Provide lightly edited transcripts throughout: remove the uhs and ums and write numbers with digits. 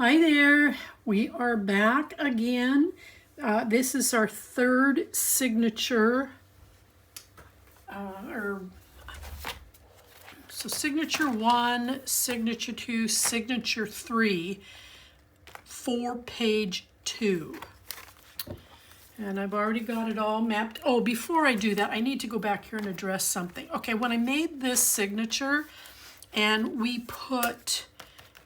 Hi there, we are back again. This is our third signature, so signature 1, signature 2, signature 3 for page 2. And I've already got it all mapped. Oh, before I do that, I need to go back here and address something. Okay, when I made this signature and we put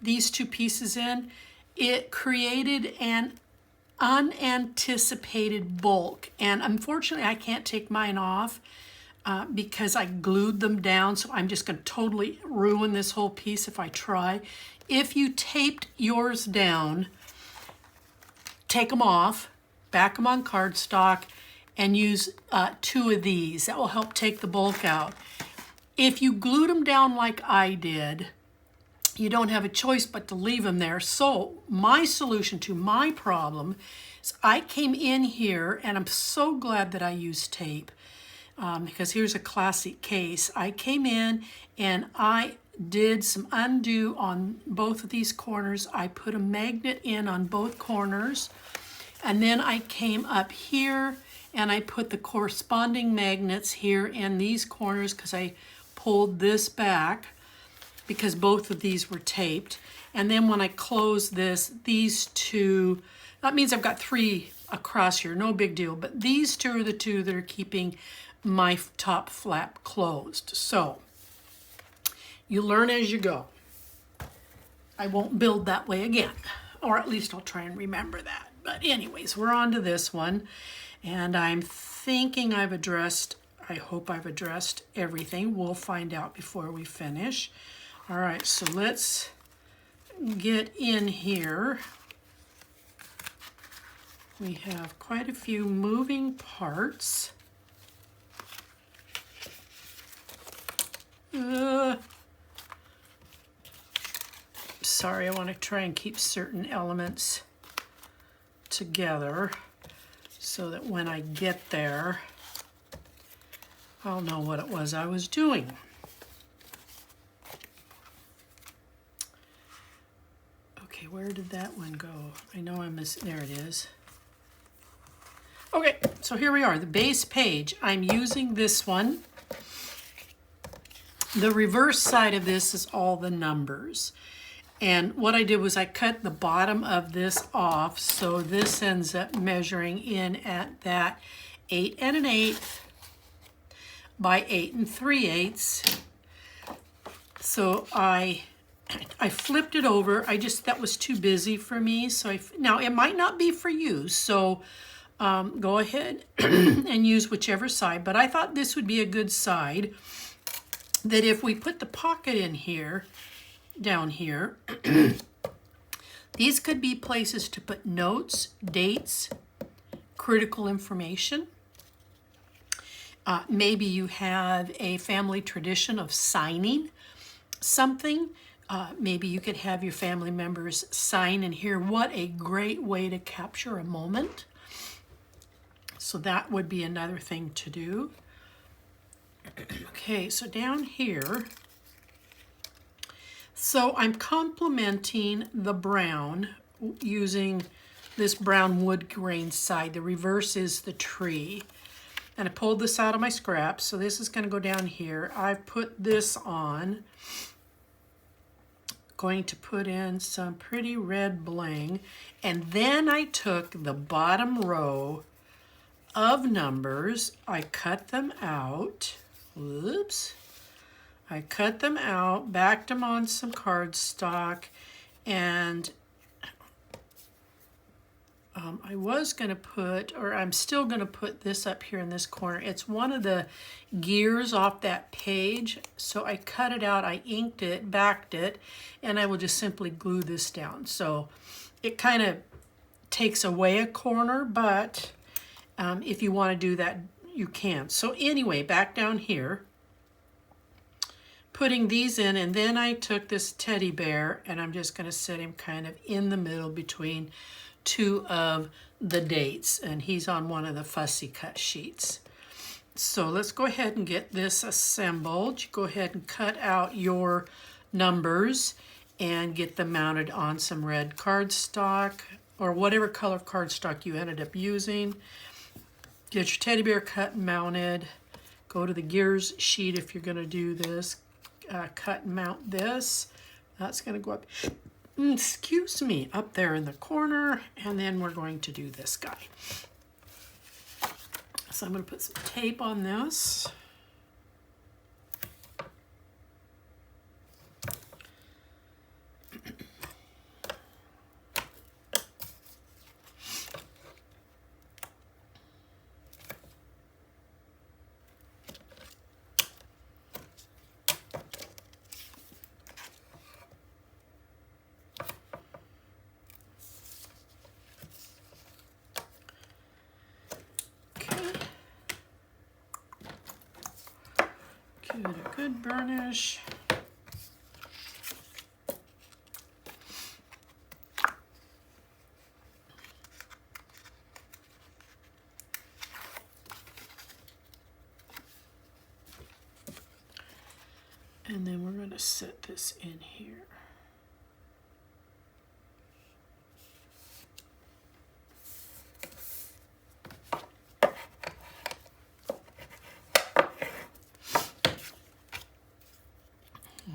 these two pieces in, it created an unanticipated bulk. And unfortunately, I can't take mine off because I glued them down. So I'm just going to totally ruin this whole piece if I try. If you taped yours down, take them off, back them on cardstock, and use 2 of these. That will help take the bulk out. If you glued them down like I did, you don't have a choice but to leave them there. So my solution to my problem is I came in here, and I'm so glad that I used tape because here's a classic case. I came in and I did some undo on both of these corners. I put a magnet in on both corners, and then I came up here and I put the corresponding magnets here in these corners because I pulled this back because both of these were taped. And then when I close this, these 2, that means I've got 3 across here, no big deal, but these 2 are the 2 that are keeping my top flap closed. So you learn as you go. I won't build that way again, or at least I'll try and remember that. But anyways, we're on to this one, and I'm thinking I hope I've addressed everything. We'll find out before we finish. All right, so let's get in here. We have quite a few moving parts. Sorry, I want to try and keep certain elements together so that when I get there, I'll know what it was I was doing. Okay, where did that one go? I know I missed, there it is. Okay, so here we are, the base page. I'm using this one. The reverse side of this is all the numbers. And what I did was I cut the bottom of this off, so this ends up measuring in at that 8 1/8 by 8 3/8. So I flipped it over. That was too busy for me. So now it might not be for you. So go ahead and use whichever side. But I thought this would be a good side, that if we put the pocket in here, down here, these could be places to put notes, dates, critical information. Maybe you have a family tradition of signing something. Maybe you could have your family members sign in here. What a great way to capture a moment. So that would be another thing to do. Okay, so down here, so I'm complementing the brown using this brown wood grain side. The reverse is the tree. And I pulled this out of my scraps, so this is going to go down here. I've put this on. Going to put in some pretty red bling, and then I took the bottom row of numbers. I cut them out. Whoops. I cut them out, backed them on some cardstock, and I was going to put, or I'm still going to put this up here in this corner. It's one of the gears off that page, so I cut it out, I inked it, backed it, and I will just simply glue this down. So it kind of takes away a corner, but if you want to do that, you can. So anyway, back down here, putting these in, and then I took this teddy bear, and I'm just going to set him kind of in the middle between 2 of the dates, and he's on one of the fussy cut sheets. So let's go ahead and get this assembled. Go ahead and cut out your numbers, and get them mounted on some red cardstock or whatever color cardstock you ended up using. Get your teddy bear cut and mounted. Go to the gears sheet if you're going to do this. Cut and mount this. That's going to go up, excuse me, up there in the corner. And then we're going to do this guy. So I'm going to put some tape on this. Give it a good burnish. And then we're going to set this in here.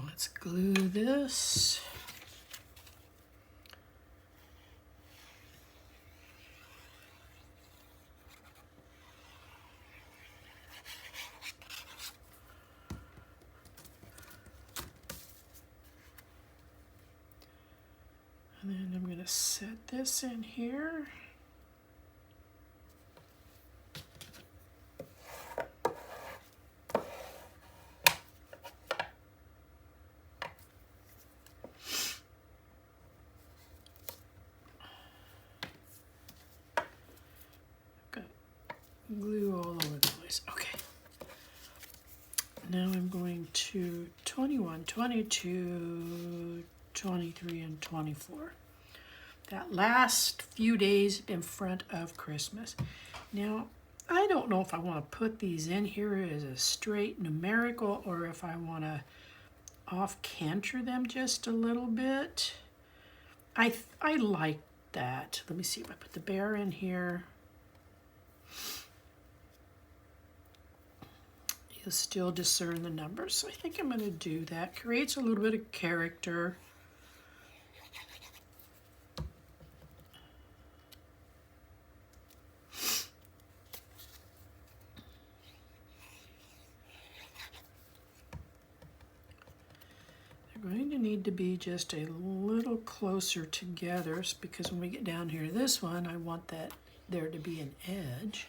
Let's glue this. And then I'm going to set this in here. Glue all over the place. Okay. Now I'm going to 21, 22, 23, and 24. That last few days in front of Christmas. Now, I don't know if I want to put these in here as a straight numerical or if I want to off-canter them just a little bit. I like that. Let me see if I put the bear in here. You'll still discern the numbers. So I think I'm going to do that. Creates a little bit of character. They're going to need to be just a little closer together because when we get down here to this one, I want that there to be an edge.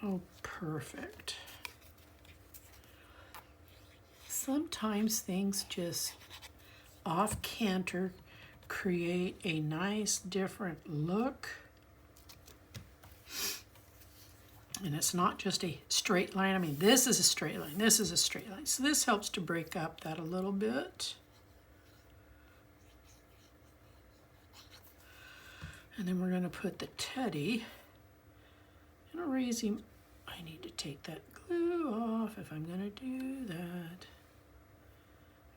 Oh, perfect. Sometimes things just off-canter create a nice different look. And it's not just a straight line. I mean, this is a straight line. This is a straight line. So this helps to break up that a little bit. And then we're going to put the teddy. I'm going to raise him. I need to take that glue off if I'm going to do that.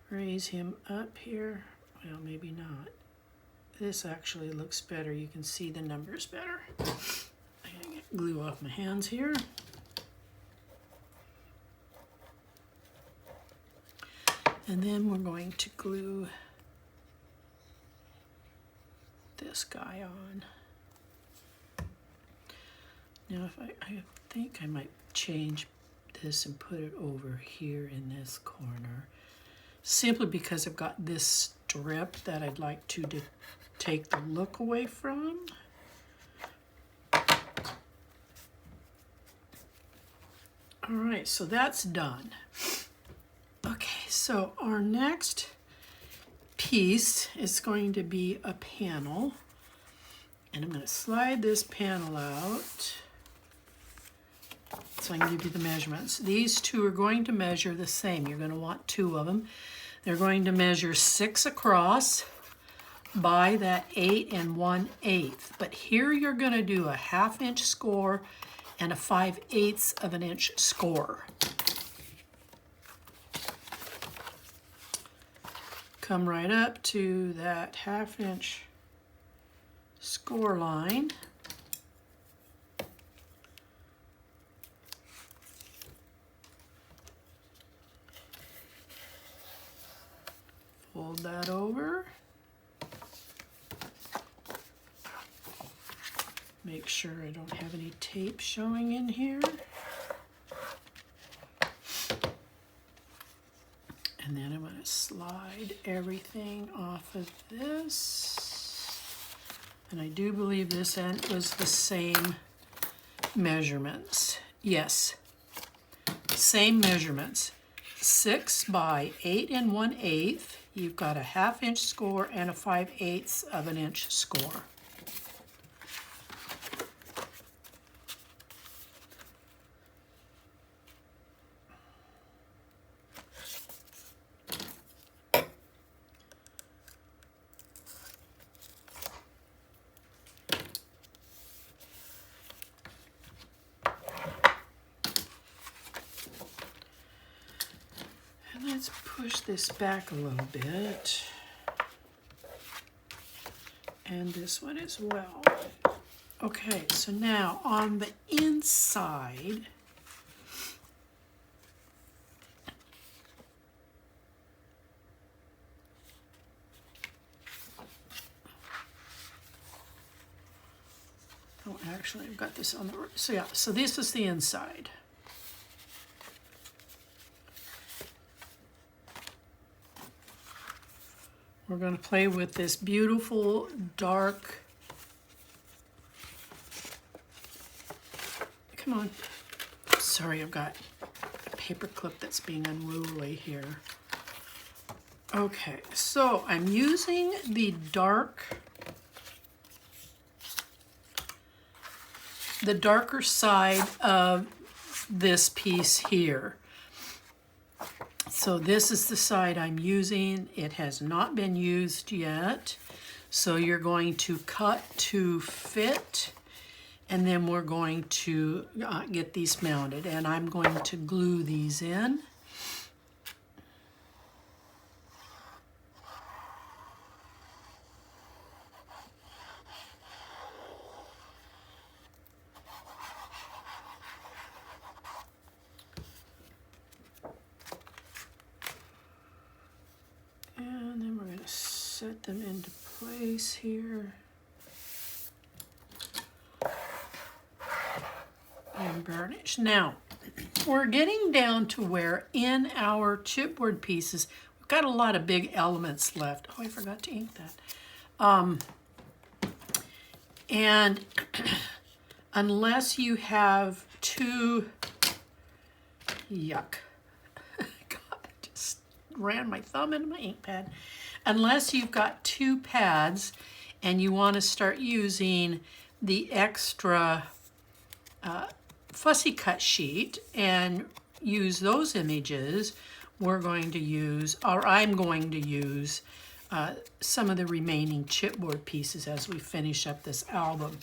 Raise him up here. Well, maybe not. This actually looks better. You can see the numbers better. I gotta get glue off my hands here. And then we're going to glue this guy on. Now, if I think I might change this and put it over here in this corner, simply because I've got this strip that I'd like to take the look away from. All right, so that's done. Okay, so our next piece is going to be a panel, and I'm going to slide this panel out. So I can give you the measurements. These two are going to measure the same. You're going to want two of them. They're going to measure 6 across by that 8 1/8. But here you're going to do a 1/2 inch score and a 5/8 of an inch score. Come right up to that 1/2 inch score line. Fold that over. Make sure I don't have any tape showing in here. And then I'm going to slide everything off of this. And I do believe this end was the same measurements. Yes, same measurements. 6 by 8 1/8. You've got a 1/2 inch score and a 5/8 of an inch score. Let's push this back a little bit, and this one as well. Okay, so now on the inside, oh, actually I've got this on the, so yeah, so this is the inside. We're going to play with this beautiful dark, come on, sorry, I've got a paper clip that's being unruly here. Okay, so I'm using the darker side of this piece here. So this is the side I'm using. It has not been used yet. So you're going to cut to fit, and then we're going to get these mounted. And I'm going to glue these in. And then we're going to set them into place here. And burnish. Now, we're getting down to where in our chipboard pieces, we've got a lot of big elements left. Oh, I forgot to ink that. And unless you have two, yuck. Ran my thumb into my ink pad. Unless you've got two pads and you want to start using the extra fussy cut sheet and use those images, we're going to use, or I'm going to use some of the remaining chipboard pieces as we finish up this album.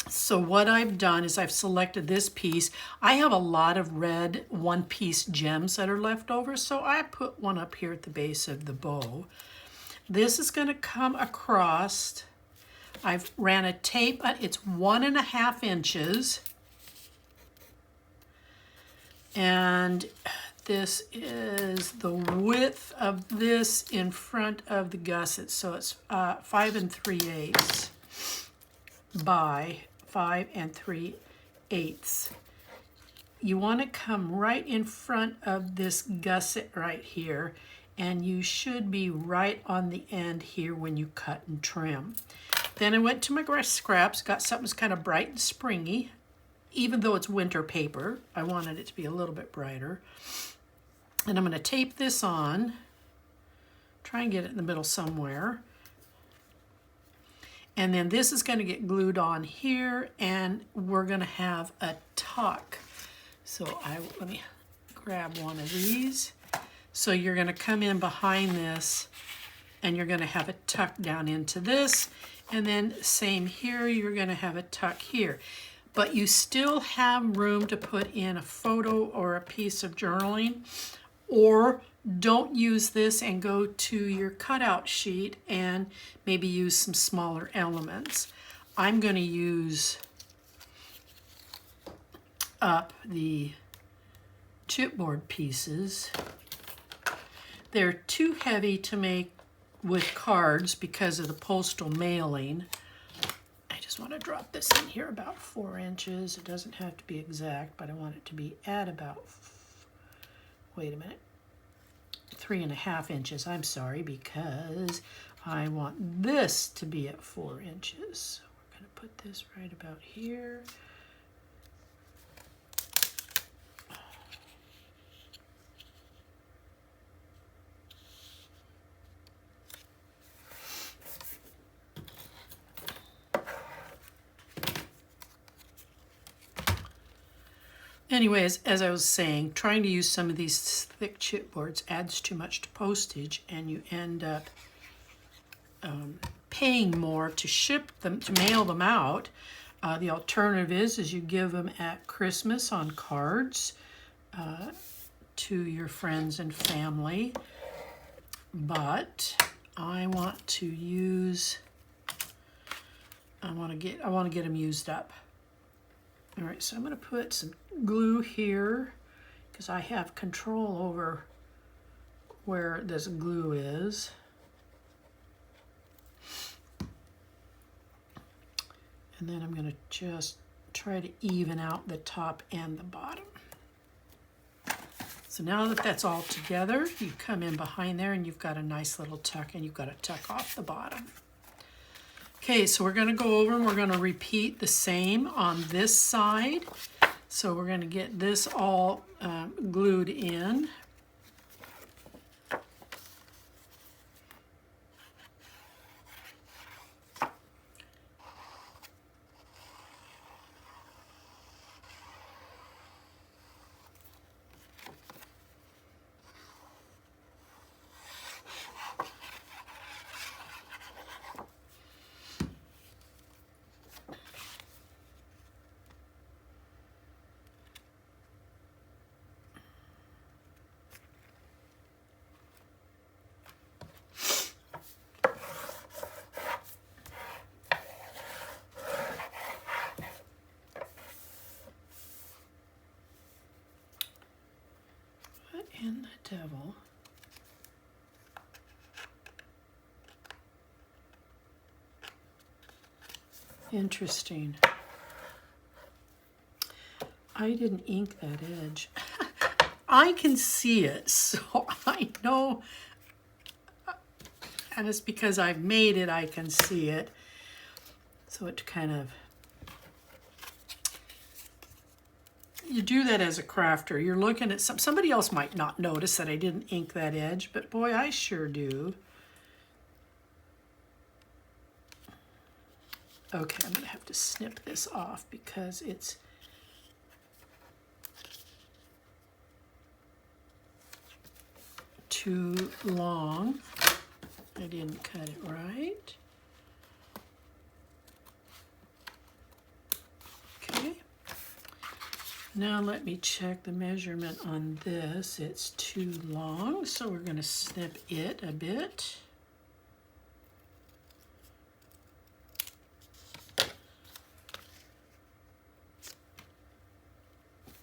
So what I've done is I've selected this piece. I have a lot of red one-piece gems that are left over, so I put one up here at the base of the bow. This is going to come across. I've ran a tape, it's 1.5 inches. And this is the width of this in front of the gusset. So it's 5 3/8 by 5 3/8. You want to come right in front of this gusset right here, and you should be right on the end here when you cut and trim. Then I went to my scraps, got something that's kind of bright and springy. Even though it's winter paper, I wanted it to be a little bit brighter. And I'm going to tape this on, try and get it in the middle somewhere. And then this is going to get glued on here, and we're going to have a tuck. So let me grab one of these. So you're going to come in behind this, and you're going to have a tuck down into this. And then same here, you're going to have a tuck here. but you still have room to put in a photo or a piece of journaling, or don't use this and go to your cutout sheet and maybe use some smaller elements. I'm going to use up the chipboard pieces. They're too heavy to make with cards because of the postal mailing. I just want to drop this in here about 4 inches. It doesn't have to be exact, but I want it to be at about, wait a minute, 3.5 inches. I'm sorry, because I want this to be at 4 inches. So we're going to put this right about here. Anyways, as I was saying, trying to use some of these thick chipboards adds too much to postage, and you end up paying more to ship them, to mail them out. The alternative is you give them at Christmas on cards to your friends and family. But I want to use, I want to get them used up. All right, so I'm going to put some glue here because I have control over where this glue is. And then I'm going to just try to even out the top and the bottom. So now that that's all together, you come in behind there and you've got a nice little tuck, and you've got to tuck off the bottom. Okay, so we're going to go over and we're going to repeat the same on this side. So we're going to get this all glued in. In the devil. Interesting. I didn't ink that edge. I can see it, so I know, and it's because I've made it, I can see it. So it kind of, you do that as a crafter. You're looking at somebody else might not notice that I didn't ink that edge, but boy, I sure do. Okay, I'm going to have to snip this off because it's too long. I didn't cut it right. Okay. Now let me check the measurement on this. It's too long, so we're going to snip it a bit.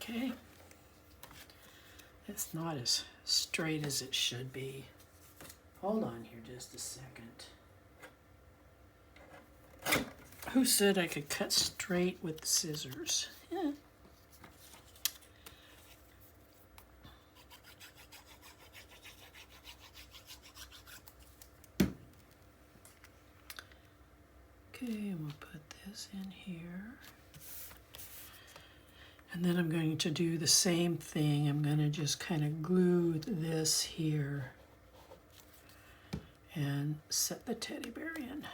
Okay. It's not as straight as it should be. Hold on here just a second. Who said I could cut straight with the scissors? Yeah. Okay, we'll put this in here. And then I'm going to do the same thing. I'm going to just kind of glue this here and set the teddy bear in.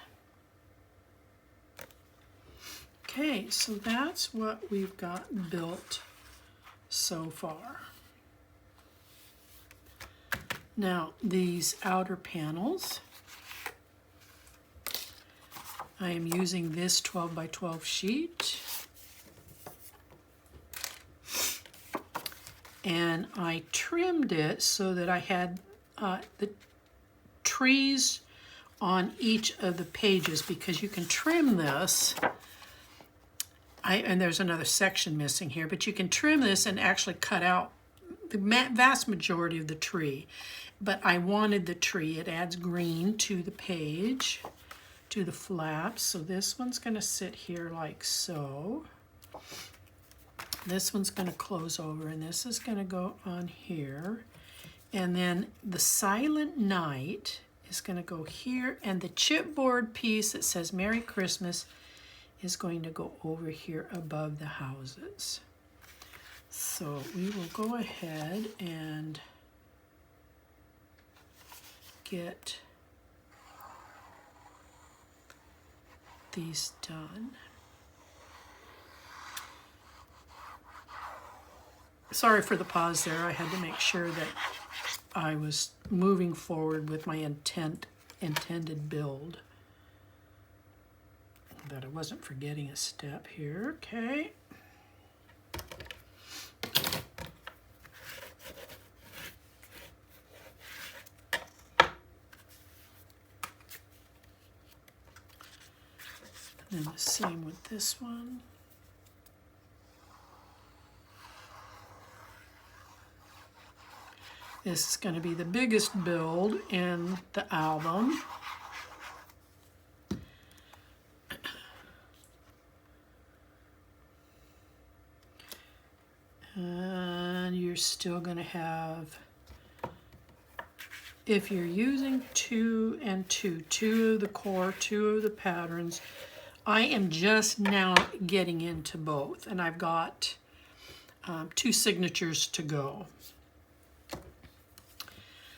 Okay, so that's what we've got built so far. Now, these outer panels, I am using this 12 by 12 sheet. and I trimmed it so that I had the trees on each of the pages, because you can trim this. And there's another section missing here, but you can trim this and actually cut out the vast majority of the tree. But I wanted the tree. It adds green to the page, to the flaps. So this one's going to sit here like so. This one's going to close over, and this is going to go on here. And then the Silent Night is going to go here, and the chipboard piece that says Merry Christmas is going to go over here above the houses. So we will go ahead and get these done. Sorry for the pause there. I had to make sure that I was moving forward with my intended build, that I wasn't forgetting a step here. Okay. And the same with this one. This is going to be the biggest build in the album. And you're still going to have, if you're using 2 and 2, 2 of the core, 2 of the patterns, I am just now getting into both, and I've got 2 signatures to go.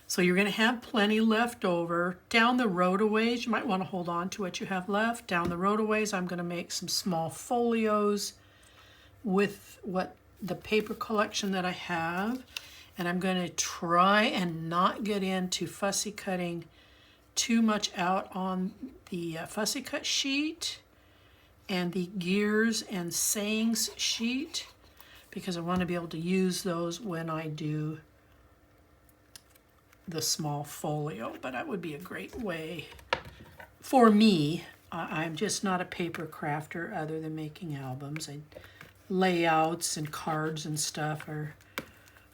So you're going to have plenty left over. Down the road a ways, you might want to hold on to what you have left. Down the road a ways, I'm going to make some small folios with the paper collection that I have. And I'm going to try and not get into fussy cutting too much out on the fussy cut sheet and the gears and sayings sheet, because I want to be able to use those when I do the small folio. But that would be a great way for me. I'm just not a paper crafter other than making albums. Layouts and cards and stuff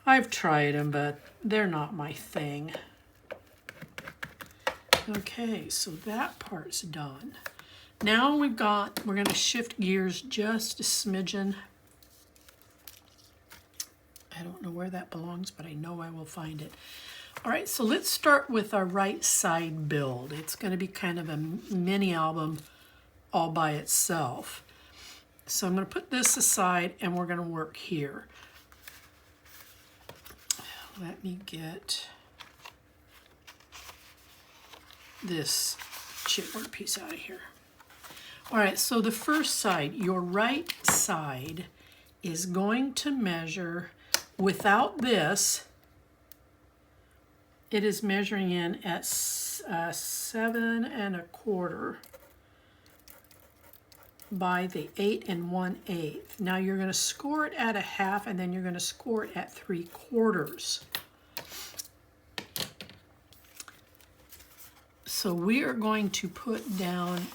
I've tried them, but they're not my thing. Okay, so that part's done. Now we're going to shift gears just a smidgen. I don't know where that belongs, but I know I will find it. All right, so let's start with our right side build. It's going to be kind of a mini album all by itself. So I'm going to put this aside and we're going to work here. Let me get this chipboard piece out of here. All right, so the first side, your right side, is going to measure, without this, it is measuring in at 7 1/4 by the 8 1/8. Now you're going to score it at 1/2, and then you're going to score it at 3/4. So we are going to put down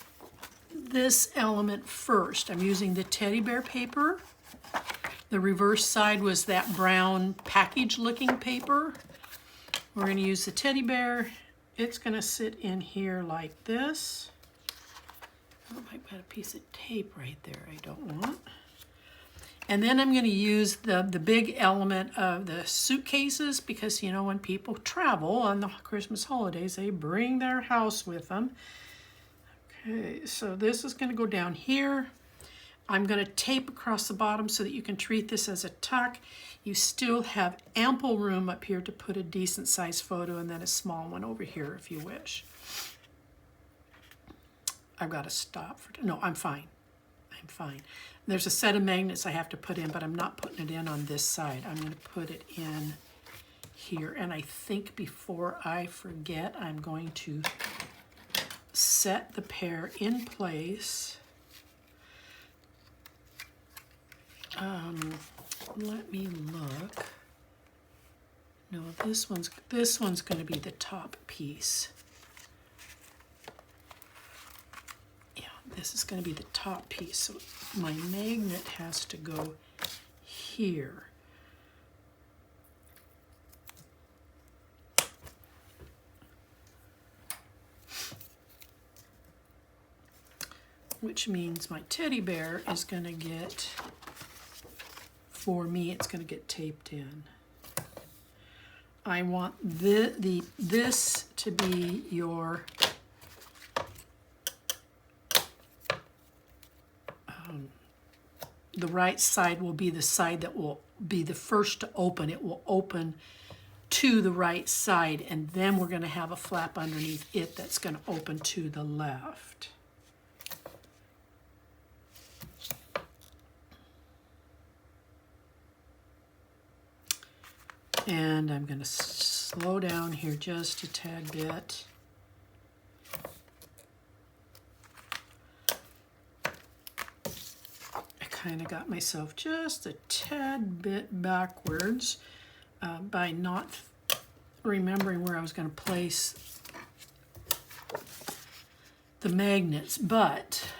this element first. I'm using the teddy bear paper. The reverse side was that brown package looking paper. We're going to use the teddy bear. It's going to sit in here like this. Oh, I've got a piece of tape right there I don't want. And then I'm going to use the big element of the suitcases, because, you know, when people travel on the Christmas holidays, they bring their house with them. Okay, so this is going to go down here. I'm going to tape across the bottom so that you can treat this as a tuck. You still have ample room up here to put a decent sized photo, and then a small one over here if you wish. I've got to stop for, no, I'm fine. I'm fine. There's a set of magnets I have to put in, but I'm not putting it in on this side. I'm going to put it in here. And I think before I forget, I'm going to set the pear in place. Let me look. No, this one's going to be the top piece. Yeah, this is going to be the top piece. So my magnet has to go here. Which means my teddy bear is going to get, for me, it's going to get taped in. I want this to be your the right side will be the side that will be the first to open. It will open to the right side, and then we're going to have a flap underneath it that's going to open to the left. And I'm going to slow down here just a tad bit. I kind of got myself just a tad bit backwards by not remembering where I was going to place the magnets, but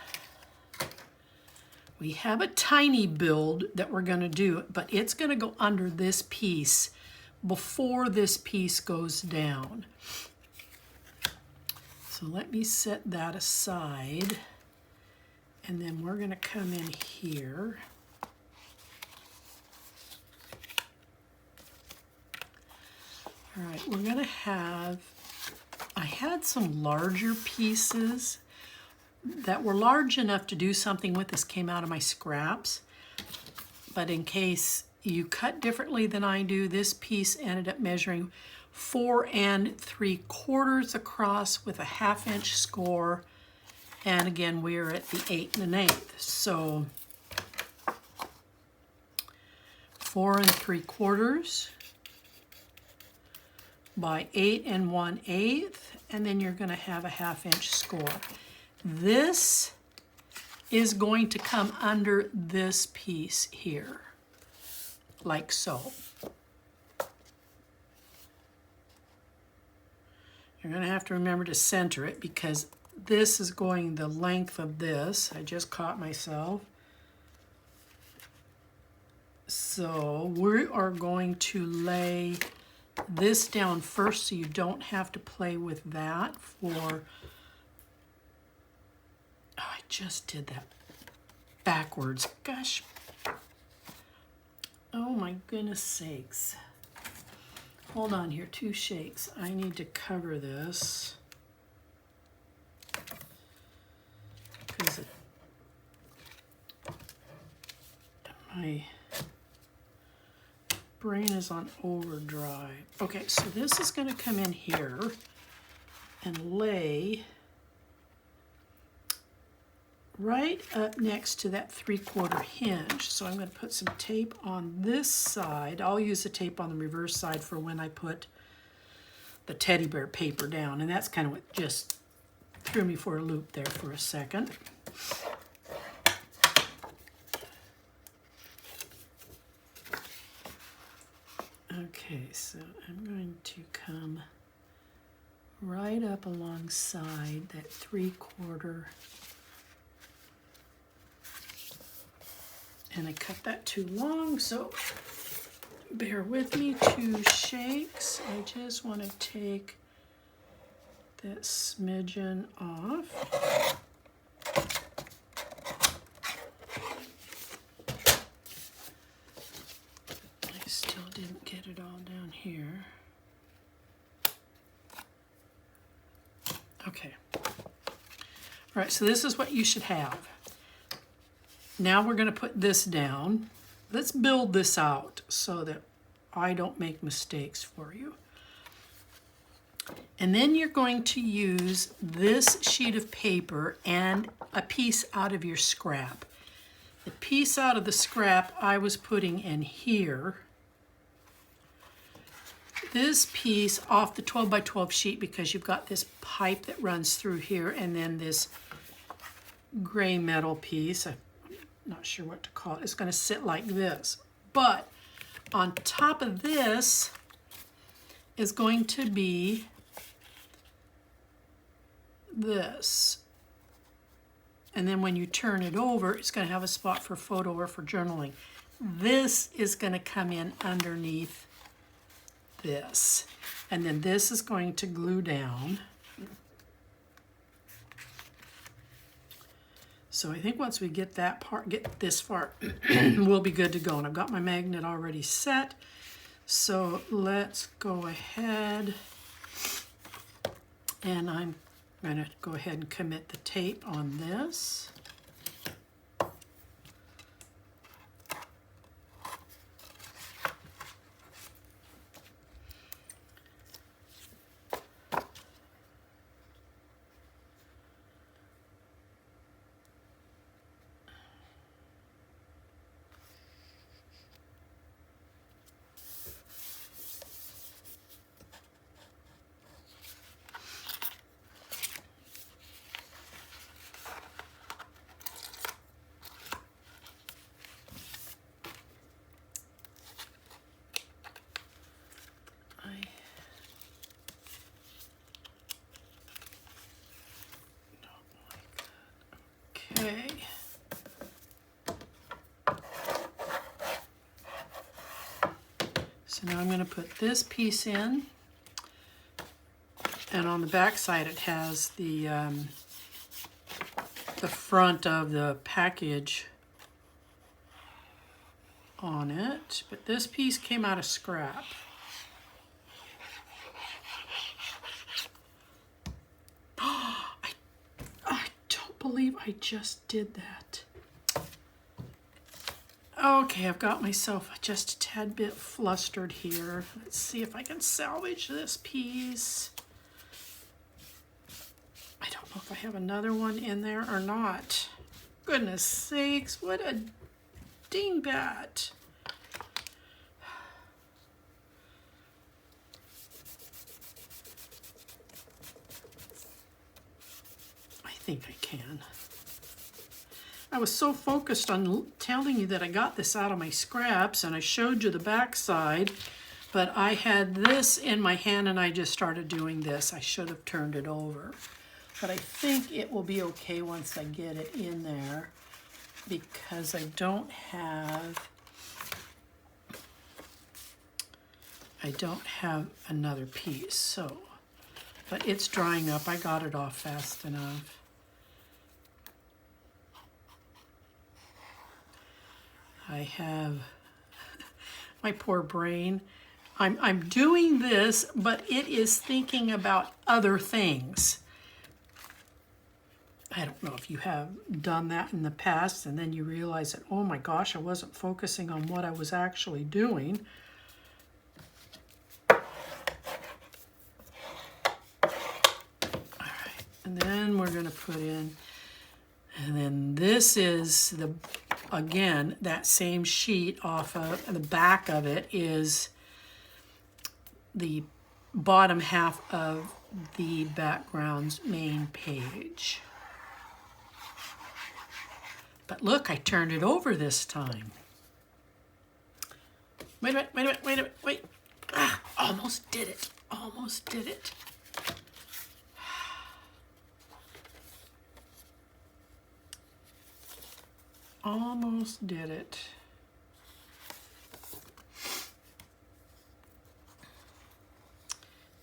we have a tiny build that we're going to do, but it's going to go under this piece before this piece goes down. So let me set that aside, and then we're going to come in here. All right, we're going to have, I had some larger pieces that were large enough to do something with. This came out of my scraps, but in case you cut differently than I do, this piece ended up measuring 4 3/4 across with a 1/2 inch score, and again we're at the 8 1/8. So 4 3/4 by 8 1/8, and then you're going to have a 1/2 inch score. This is going to come under this piece here, like so. You're going to have to remember to center it because this is going the length of this. I just caught myself. So we are going to lay this down first so you don't have to play with that for, oh, I just did that backwards. Gosh. Oh my goodness sakes. Hold on here, 2 shakes. I need to cover this because my brain is on overdrive. Okay, so this is going to come in here and lay right up next to that 3/4 hinge. So I'm going to put some tape on this side. I'll use the tape on the reverse side for when I put the teddy bear paper down. And that's kind of what just threw me for a loop there for a second. Okay, so I'm going to come right up alongside that 3/4. And I cut that too long, so bear with me, 2 shakes. I just want to take that smidgen off. I still didn't get it all down here. Okay. All right, so this is what you should have. Now we're going to put this down. Let's build this out so that I don't make mistakes for you. And then you're going to use this sheet of paper and a piece out of your scrap. The piece out of the scrap I was putting in here. This piece off the 12 by 12 sheet because you've got this pipe that runs through here, and then this gray metal piece. Not sure what to call it. It's going to sit like this. But on top of this, is going to be this. And then when you turn it over, it's going to have a spot for photo or for journaling. This is going to come in underneath this. And then this is going to glue down. So I think once we get that part, get this far, we'll be good to go. And I've got my magnet already set. So let's go ahead, and I'm going to go ahead and commit the tape on this. Okay. So now I'm going to put this piece in, and on the back side it has the front of the package on it, but this piece came out of scrap. I don't believe I just did that. Okay, I've got myself just a tad bit flustered here. Let's see if I can salvage this piece. I don't know if I have another one in there or not. Goodness sakes, what a dingbat. I think I can. I was so focused on telling you that I got this out of my scraps, and I showed you the back side, but I had this in my hand and I just started doing this. I should have turned it over. But I think it will be okay once I get it in there, because I don't have another piece. So, but it's drying up. I got it off fast enough. I have my poor brain. I'm doing this, but it is thinking about other things. I don't know if you have done that in the past, and then you realize that, oh my gosh, I wasn't focusing on what I was actually doing. All right, and then we're going to put in, and then this is the, again, that same sheet off of the back of it is the bottom half of the background's main page. But look, I turned it over this time. Wait a minute, wait. Ah, almost did it, almost did it. Almost did it.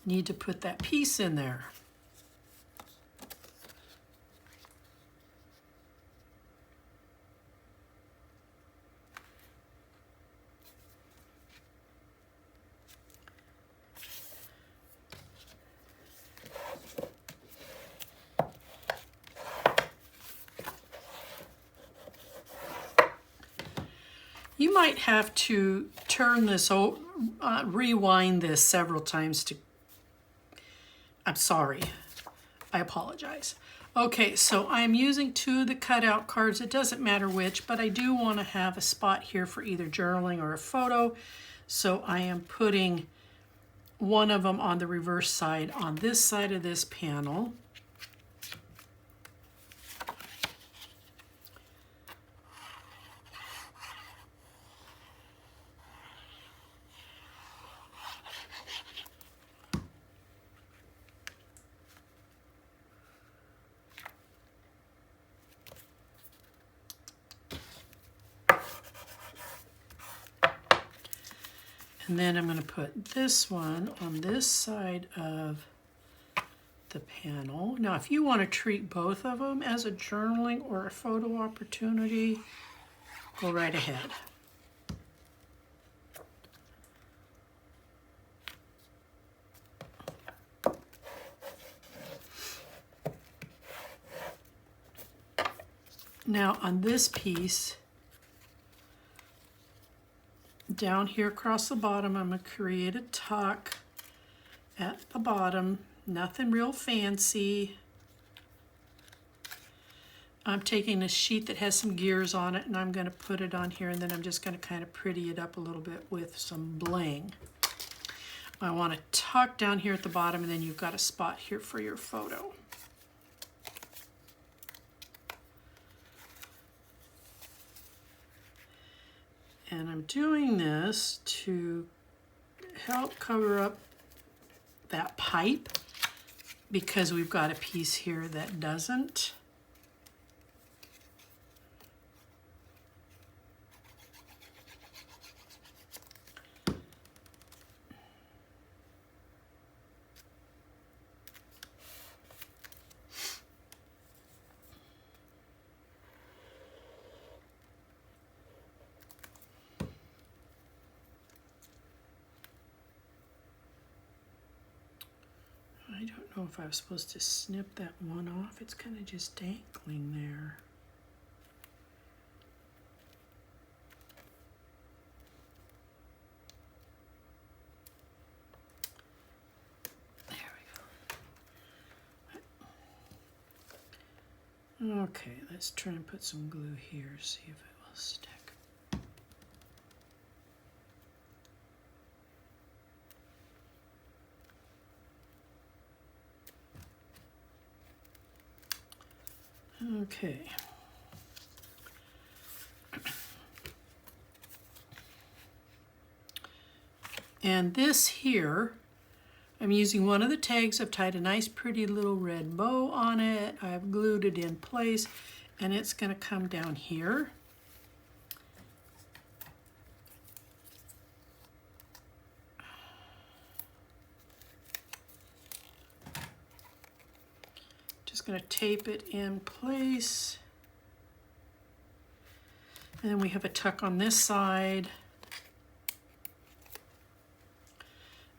Need to put that piece in there. You might have to turn this, rewind this several times to, I'm sorry, I apologize. Okay, so I'm using two of the cutout cards. It doesn't matter which, but I do want to have a spot here for either journaling or a photo. So I am putting one of them on the reverse side on this side of this panel. And then I'm going to put this one on this side of the panel. Now, if you want to treat both of them as a journaling or a photo opportunity, go right ahead. Now, on this piece, down here across the bottom, I'm going to create a tuck at the bottom. Nothing real fancy. I'm taking a sheet that has some gears on it and I'm going to put it on here, and then I'm just going to kind of pretty it up a little bit with some bling. I want to tuck down here at the bottom, and then you've got a spot here for your photo. And I'm doing this to help cover up that pipe, because we've got a piece here that doesn't. I don't know if I was supposed to snip that one off. It's kind of just dangling there. There we go. Okay, let's try and put some glue here, see if it will stick. Okay. And this here, I'm using one of the tags. I've tied a nice pretty little red bow on it. I've glued it in place, and it's going to come down here. Just going to tape it in place. And then we have a tuck on this side.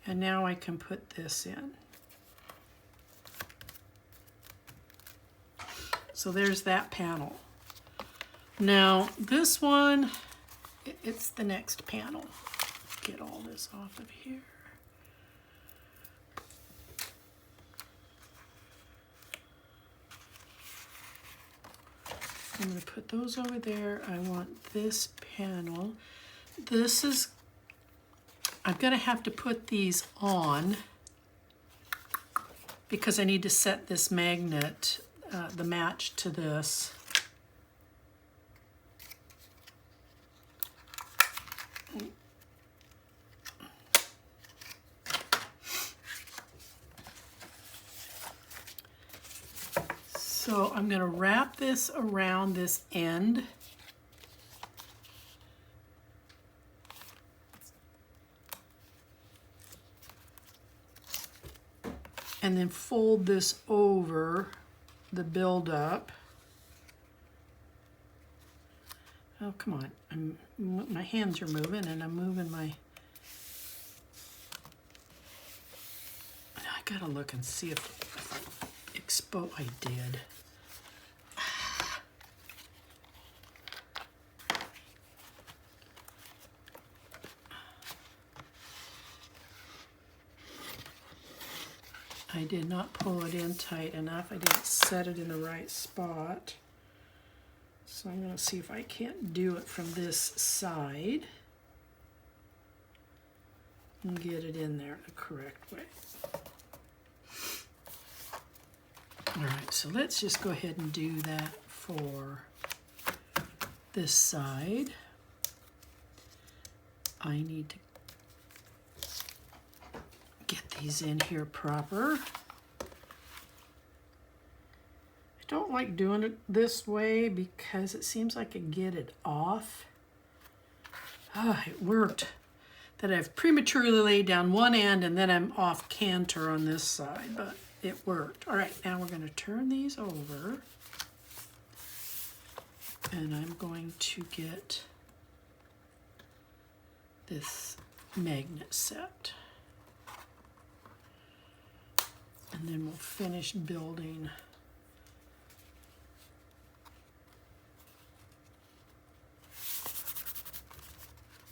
And now I can put this in. So there's that panel. Now this one, it's the next panel. Get all this off of here. I'm going to put those over there. I want this panel. This is, I'm going to have to put these on because I need to set this magnet, the match to this. So I'm going to wrap this around this end. And then fold this over the buildup. Oh, come on. My hands are moving and I'm moving my... I gotta look and see if I expose... I did. I did not pull it in tight enough. I didn't set it in the right spot. So I'm going to see if I can't do it from this side and get it in there the correct way. All right, so let's just go ahead and do that for this side. I need to get these in here proper. I don't like doing it this way because it seems like I get it off. Ah, it worked. that I've prematurely laid down one end and then I'm off canter on this side, but it worked. All right, now we're going to turn these over, and I'm going to get this magnet set. And then we'll finish building.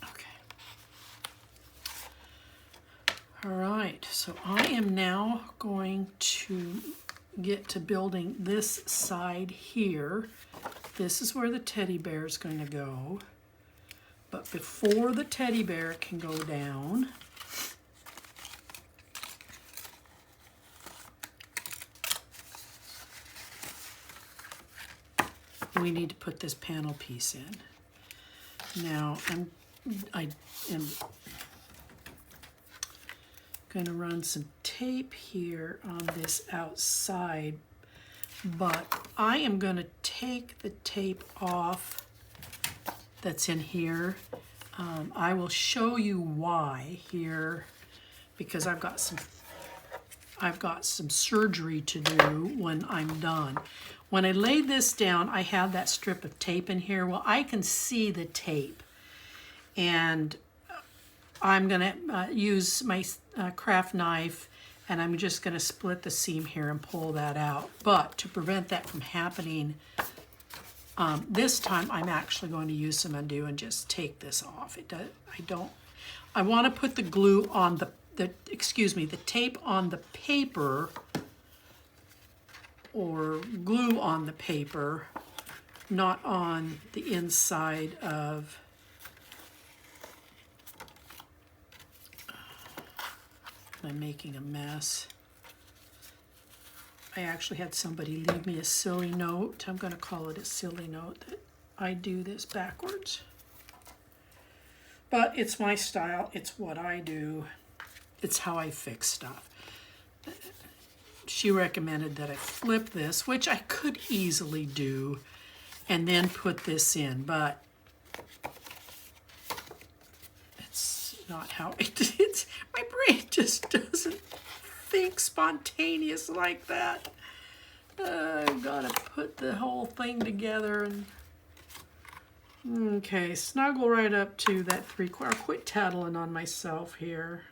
Okay. All right, so I am now going to get to building this side here. This is where the teddy bear is going to go. But before the teddy bear can go down, we need to put this panel piece in. Now, I am going to run some tape here on this outside, but I am going to take the tape off that's in here. I will show you why here, because I've got some surgery to do when I'm done. When I laid this down, I had that strip of tape in here. Well, I can see the tape, and I'm gonna use my craft knife, and I'm just gonna split the seam here and pull that out. But to prevent that from happening, this time I'm actually going to use some undo and just take this off. I want to put the glue on the tape on the paper, or glue on the paper, not on the inside of I'm making a mess. I actually had somebody leave me a silly note. I'm going to call it a silly note that I do this backwards. But it's my style. It's what I do. It's how I fix stuff. She recommended that I flip this, which I could easily do, and then put this in, but it's not how it's my brain just doesn't think spontaneous like that. I've got to put the whole thing together. And okay, snuggle right up to that 3/4. Quit tattling on myself here.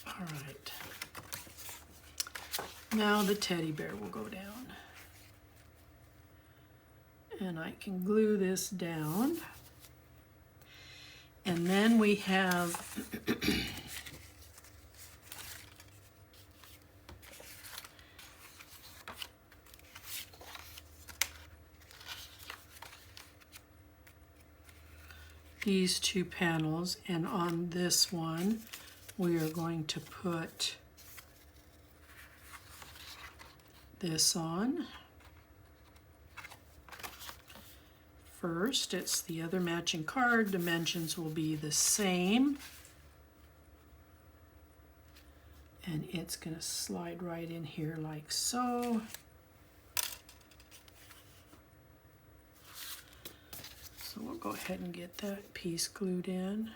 All right. Now the teddy bear will go down. And I can glue this down. And then we have these two panels, and on this one we are going to put this on. First, it's the other matching card. Dimensions will be the same. And it's going to slide right in here like so. So we'll go ahead and get that piece glued in.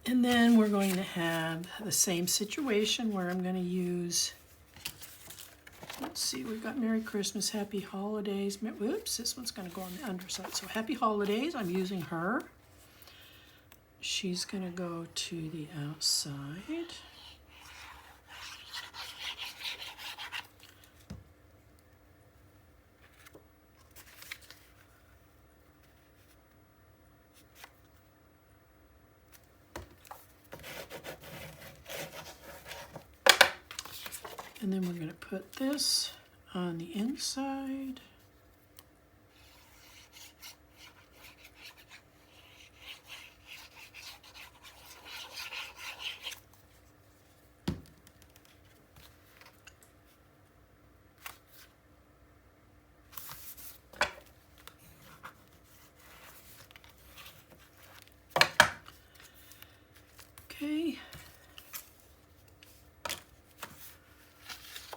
And then we're going to have the same situation where I'm going to use, let's see, we've got Merry Christmas, Happy Holidays. Whoops, this one's going to go on the underside. So Happy Holidays, I'm using her. She's going to go to the outside. And then we're going to put this on the inside. Okay.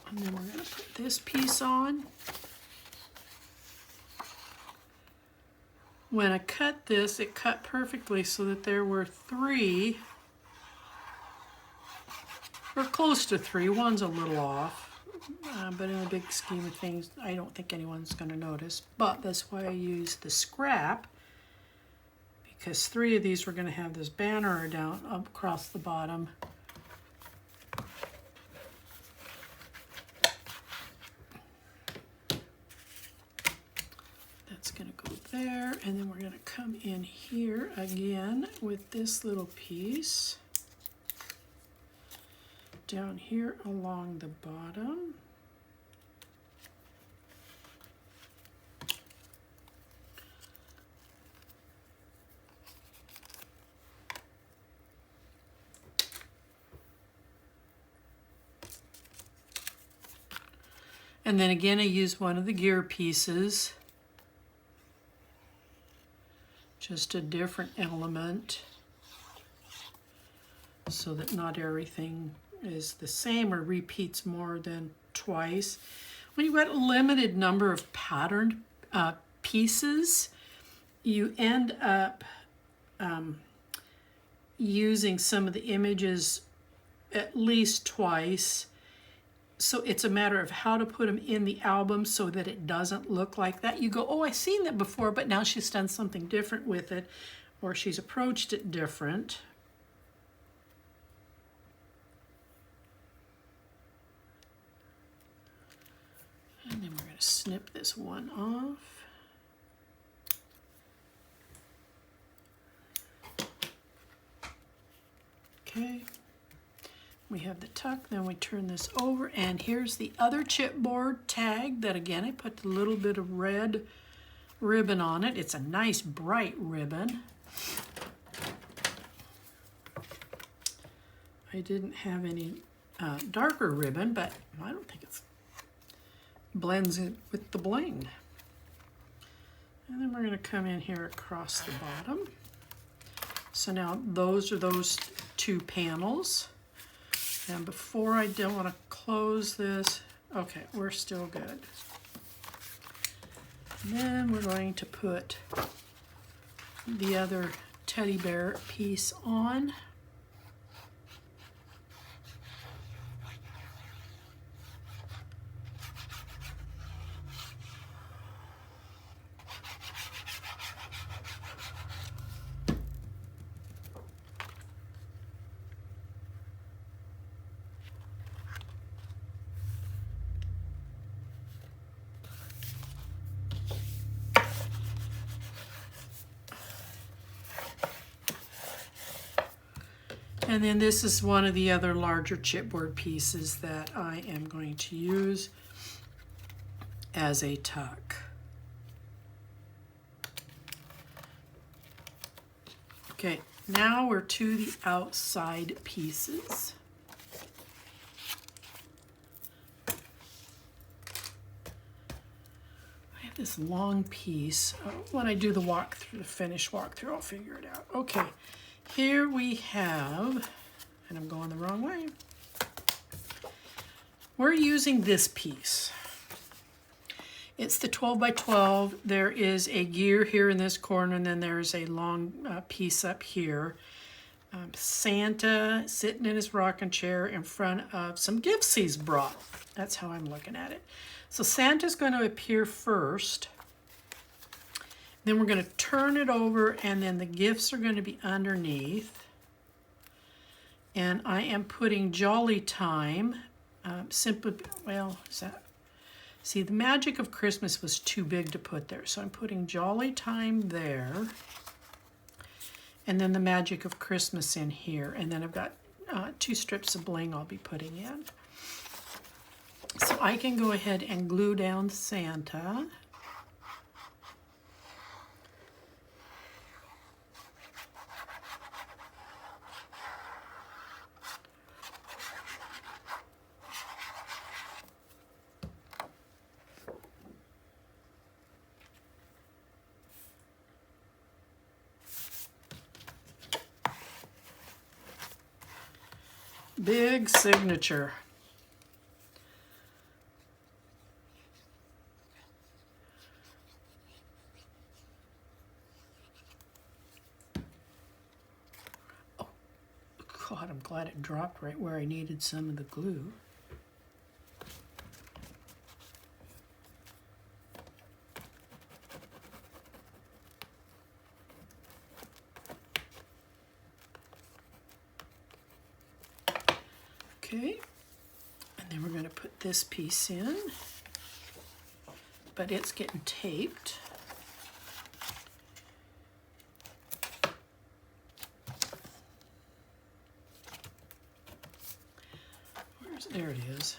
And then we're going to put this piece on. When I cut this, it cut perfectly so that there were 3, or close to 3. One's a little off, but in the big scheme of things, I don't think anyone's going to notice. But that's why I used the scrap, because 3 of these were going to have this banner down up across the bottom. That's going to go there, and then we're going to come in here again with this little piece down here along the bottom. And then again, I use one of the gear pieces, just a different element, so that not everything is the same or repeats more than twice. When you've got a limited number of patterned pieces, you end up using some of the images at least twice. So it's a matter of how to put them in the album so that it doesn't look like that. You go, oh, I've seen that before, but now she's done something different with it, or she's approached it different. And then we're going to snip this one off. Okay. We have the tuck, then we turn this over, and here's the other chipboard tag that, again, I put a little bit of red ribbon on it. It's a nice bright ribbon. I didn't have any darker ribbon, but I don't think it blends in with the bling. And then we're going to come in here across the bottom. So now those are those 2 panels. And before I don't want to close this, okay, we're still good. And then we're going to put the other teddy bear piece on. And then this is one of the other larger chipboard pieces that I am going to use as a tuck. Okay, now we're to the outside pieces. I have this long piece. When I do the walkthrough, the finished walkthrough, I'll figure it out. Okay. Here we have, and I'm going the wrong way, we're using this piece. It's the 12 by 12. There is a gear here in this corner, and then there's a long piece up here. Santa sitting in his rocking chair in front of some gifts he's brought. That's how I'm looking at it. So Santa's going to appear first. Then we're going to turn it over, and then the gifts are going to be underneath. And I am putting Jolly Time, simply, well, is that, see, the Magic of Christmas was too big to put there, so I'm putting Jolly Time there. And then the Magic of Christmas in here. And then I've got 2 strips of bling I'll be putting in. So I can go ahead and glue down Santa. Big signature. Oh, God, I'm glad it dropped right where I needed some of the glue. Okay, and then we're going to put this piece in, but it's getting taped. There it is.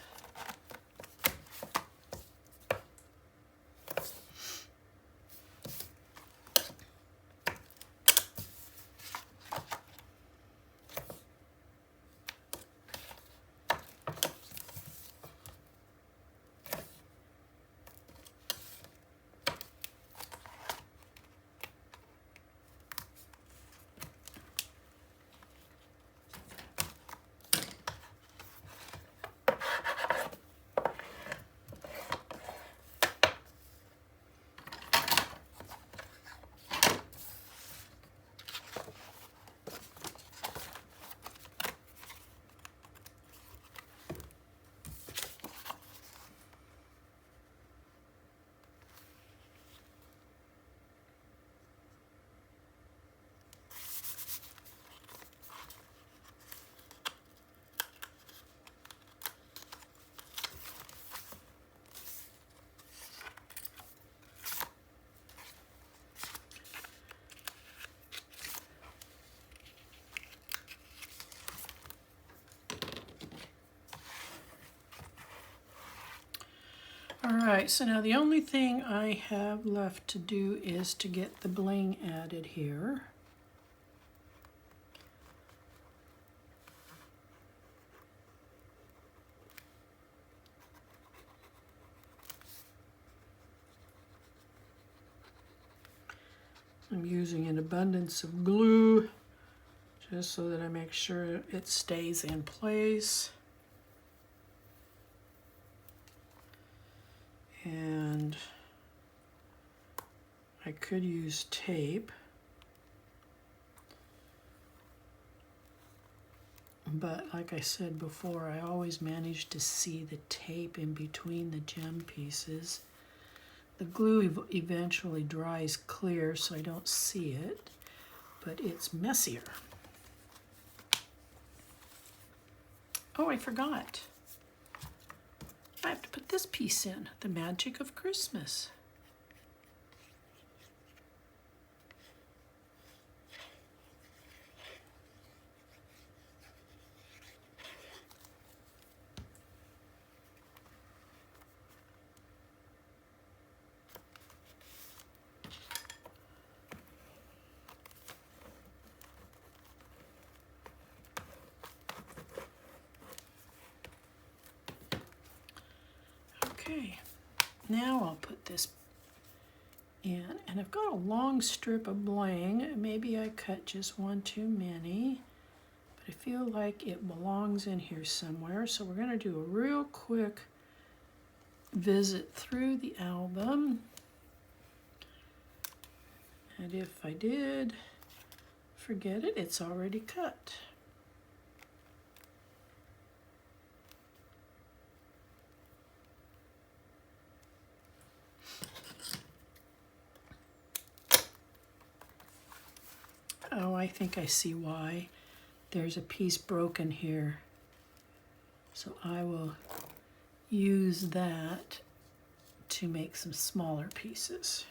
All right, so now the only thing I have left to do is to get the bling added here. I'm using an abundance of glue just so that I make sure it stays in place. And I could use tape, but like I said before, I always manage to see the tape in between the gem pieces. The glue eventually dries clear, so I don't see it, but it's messier. Oh, I forgot. I have to put this piece in, the magic of Christmas. Okay, now I'll put this in, and I've got a long strip of bling. Maybe I cut just one too many, but I feel like it belongs in here somewhere. So we're going to do a real quick visit through the album. And if I did forget it, it's already cut. Oh, I think I see why. There's a piece broken here. So I will use that to make some smaller pieces.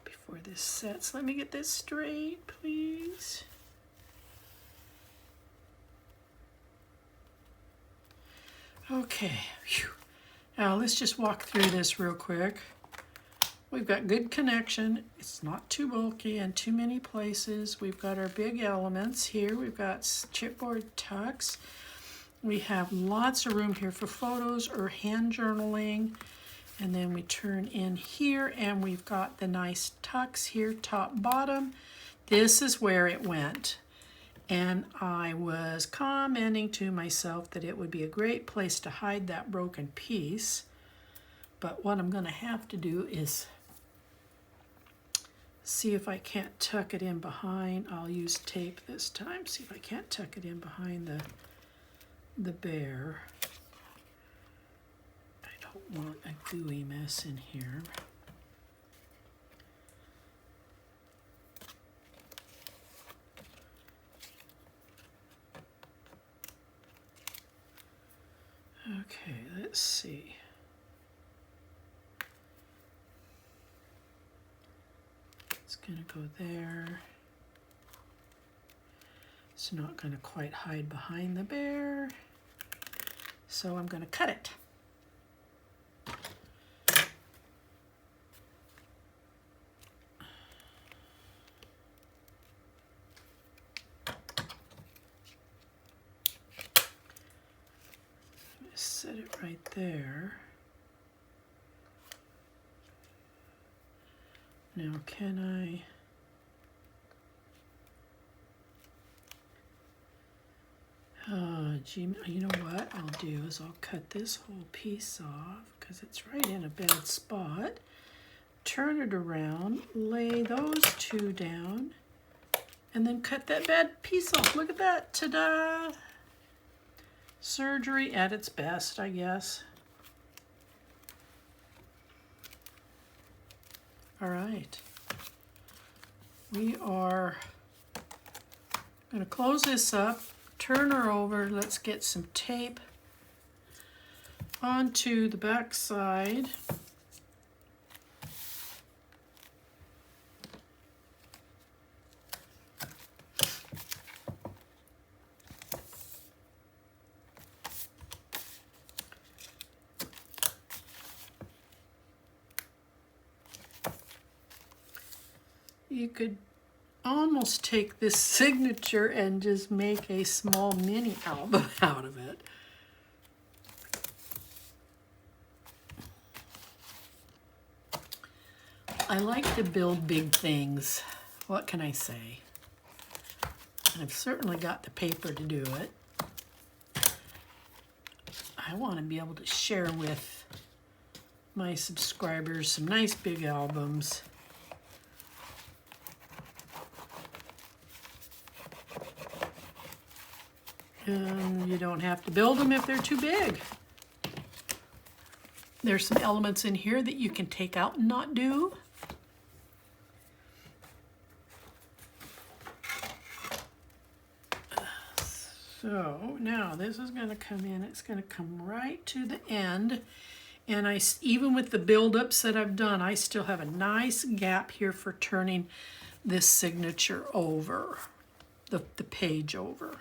Before this sets, let me get this straight, please. Okay, whew. Now let's just walk through this real quick. We've got good connection. It's not too bulky in too many places. We've got our big elements here. We've got chipboard tucks. We have lots of room here for photos or hand journaling. And then we turn in here and we've got the nice tucks here, top, bottom. This is where it went. And I was commenting to myself that it would be a great place to hide that broken piece. But what I'm gonna have to do is see if I can't tuck it in behind. I'll use tape this time. See if I can't tuck it in behind the bear. I don't want a gooey mess in here. Okay, let's see. It's gonna go there. It's not gonna quite hide behind the bear. So I'm gonna cut it. Set it right there. Now can I? Gee, you know what I'll do is I'll cut this whole piece off because it's right in a bad spot. Turn it around, lay those two down, and then cut that bad piece off. Look at that, ta-da! Surgery at its best, I guess. All right. We are going to close this up, turn her over. Let's get some tape onto the back side. You could almost take this signature and just make a small mini album out of it. I like to build big things. What can I say? I've certainly got the paper to do it. I want to be able to share with my subscribers some nice big albums. You don't have to build them if they're too big. There's some elements in here that you can take out and not do. So now this is going to come in. It's going to come right to the end. And even with the build-ups that I've done, I still have a nice gap here for turning this signature over, the page over.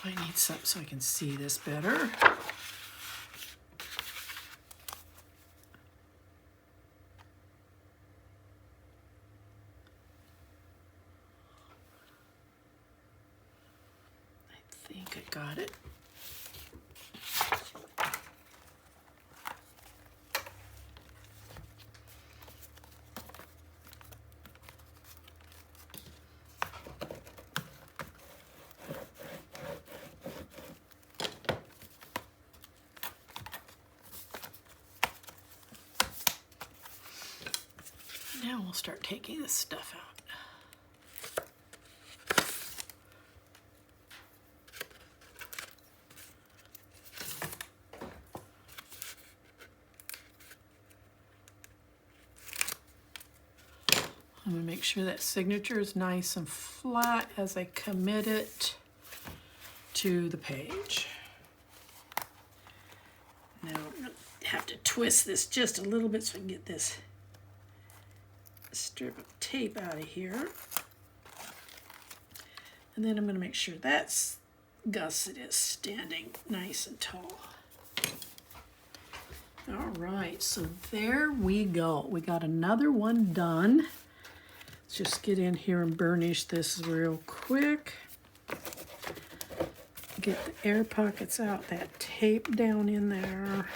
I need something so I can see this better. I think I got it. Now we'll start taking this stuff out. I'm going to make sure that signature is nice and flat as I commit it to the page. Now I'm going to have to twist this just a little bit so I can get this strip of tape out of here. And then I'm going to make sure that's gusset is standing nice and tall. All right, so there we go. We got another one done. Let's just get in here and burnish this real quick. Get the air pockets out, that tape down in there.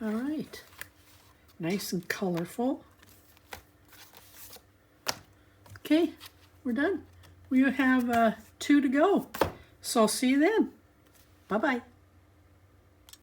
All right, nice and colorful. Okay, we're done. We have 2 to go. So I'll see you then. Bye-bye.